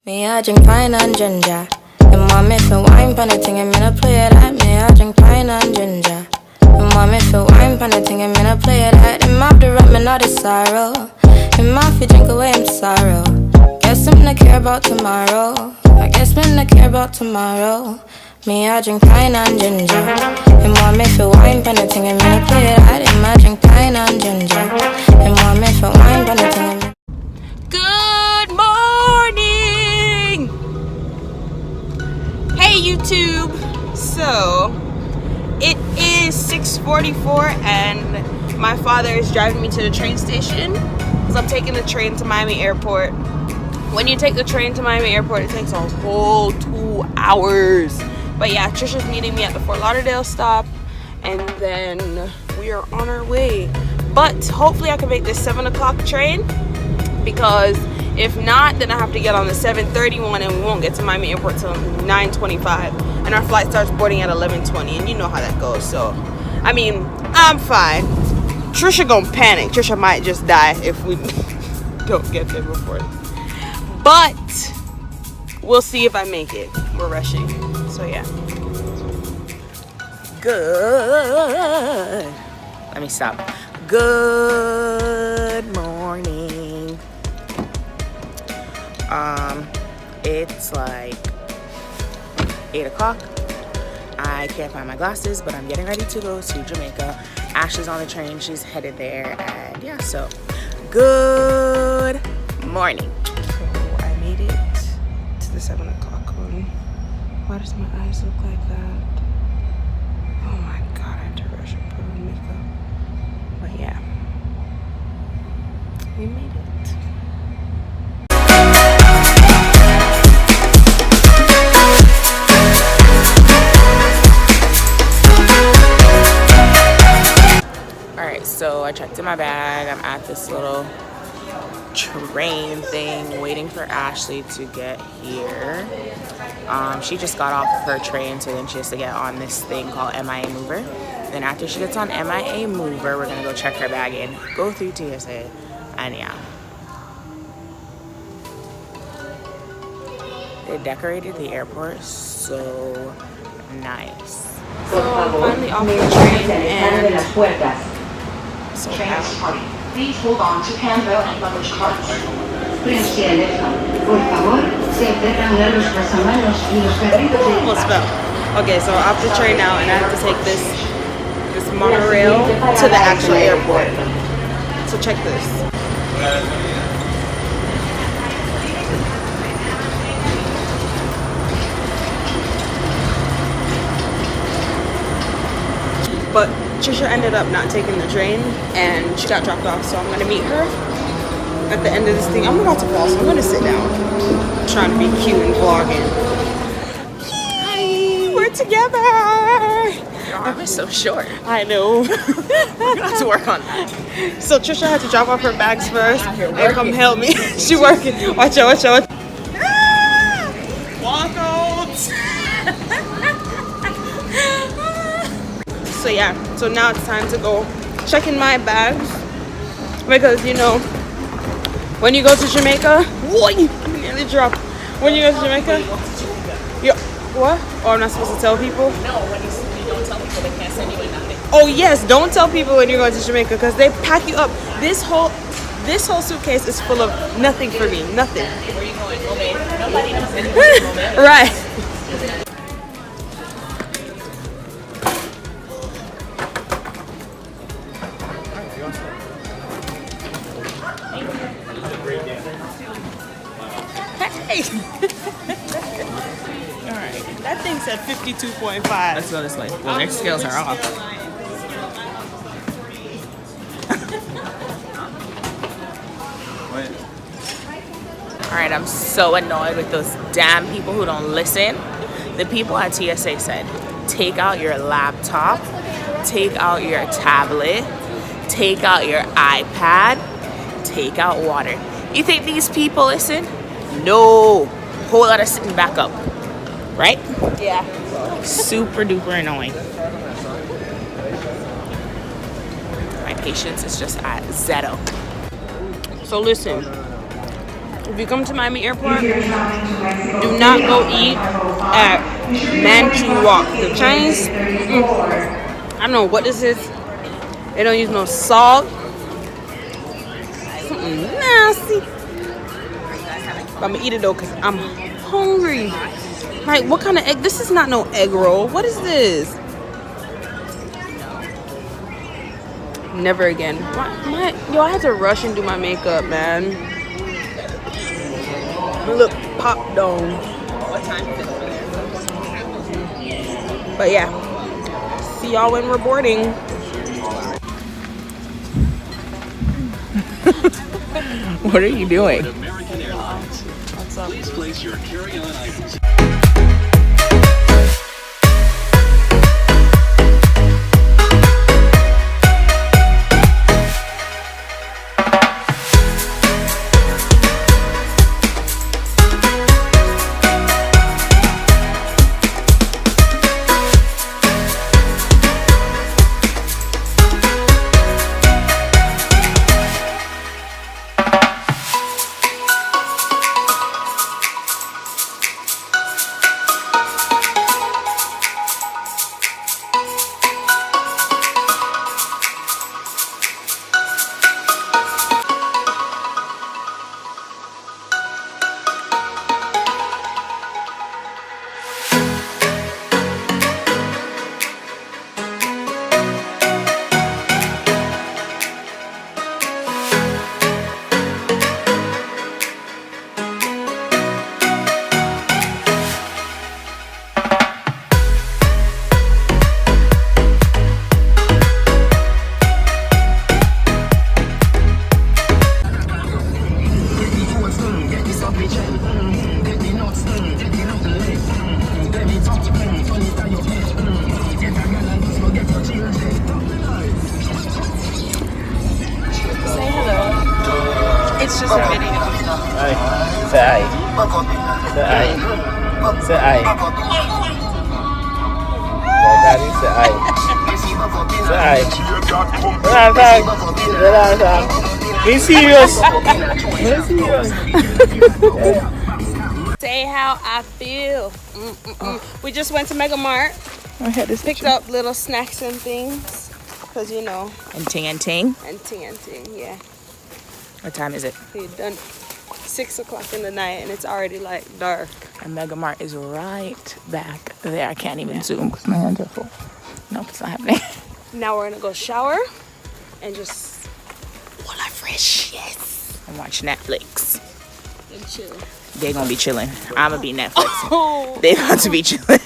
Me, I drink pine and ginger. And mommy feel wine pan the thing, and me no play that. Me, I drink pine and ginger. And mommy feel wine pan the thing, and me no play that. Him have the rum, me not the sorrow. Him have to drink away him sorrow. Guess him no care about tomorrow. I guess me no care about tomorrow. Me, I drink pine and ginger. And mommy feel wine pan the thing, and me no play that. Him I drink pine and ginger. And mommy feel wine pan the thing, and me. Good morning! Hey YouTube! So, it is 6:44 and my father is driving me to the train station because I'm taking the train to Miami Airport. When you take the train to Miami Airport, it takes a whole 2 hours. But yeah, Trisha's meeting me at the Fort Lauderdale stop and then we are on our way. But hopefully I can make this 7 o'clock train, because if not, then I have to get on the 7:31 and we won't get to Miami Airport till 9:25, and our flight starts boarding at 11:20, and you know how that goes. So I mean, I'm fine. Trisha gonna panic. Trisha might just die if we don't get there before, but we'll see if I make it. We're rushing, so yeah. Good. Let me stop. Good morning. It's like 8 o'clock. I can't find my glasses, but I'm getting ready to go to Jamaica. Ashlee's on the train, she's headed there, and yeah, so good morning. So I made it to the 7 o'clock one. Why does my eyes look like that? Oh my god, I had to rush and put on makeup. But yeah, we made it. So I checked in my bag. I'm at this little train thing waiting for Ashlee to get here. She just got off of her train, so then she has to get on this thing called MIA Mover. Then after she gets on MIA Mover, we're gonna go check her bag in, go through TSA, and yeah. They decorated the airport so nice. So I'm finally off the train and so happy. Please hold on to handle and luggage carts. Okay, so I'm off the train now and I have to take this monorail to the actual airport. So check this. But Trisha ended up not taking the train and she got dropped off, so I'm gonna meet her at the end of this thing. I'm about to fall, so I'm gonna sit down. I'm trying to be cute and vlogging. Hi, we're together. your arm is so short. I know. We're gonna have to work on that. So Trisha had to drop off her bags first and come help me. She working. Watch out, watch out. Walk out. So yeah, so now it's time to go check in my bags, because you know, when you go to Jamaica, you nearly dropped. When you go to Jamaica, what? Oh, I'm not supposed to tell people? No, when you don't tell people, they can't send you in nothing. Oh yes, don't tell people when you're going to Jamaica, because they pack you up. This whole suitcase is full of nothing for me, nothing. Where are you going? Okay, nobody knows anything. Right. Hey. Alright, that thing said 52.5. That's what it's like. Well, their scales are off. Alright, I'm so annoyed with those damn people who don't listen. The people at TSA said, take out your laptop, take out your tablet, take out your iPad, take out water. You think these people listen? No. Whole lot of sitting back up. Right? Yeah. Super duper annoying. My patience is just at zero. So listen, If you come to Miami Airport, do not go eat at Manchu Walk. The Chinese, I don't know what this is. They don't use no salt. Something nasty. But I'm gonna eat it though because I'm hungry. Like, what kind of egg? This is not no egg roll. What is this? Never again. Yo, I had to rush and do my makeup, man. Look, pop dome. But yeah, see y'all when we're boarding. What are you doing? Please place your carry-on items. It's just a video. Say hi. Say hi. Say hi. Daddy, say hi. Say hi. Be serious. Be serious. Say how I feel. We just went to Mega Mart. Picked up little snacks and things. Because, you know. And ting. And ting, yeah. What time is it? We're done 6 o'clock in the night and it's already like dark. And Mega Mart is right back there. I can't even zoom because my hands are full. Nope, it's not happening. Now we're gonna go shower and just voila fresh, yes. And watch Netflix. And chill. They're gonna be chilling. I'm gonna be Netflix. Oh. They about to be chilling.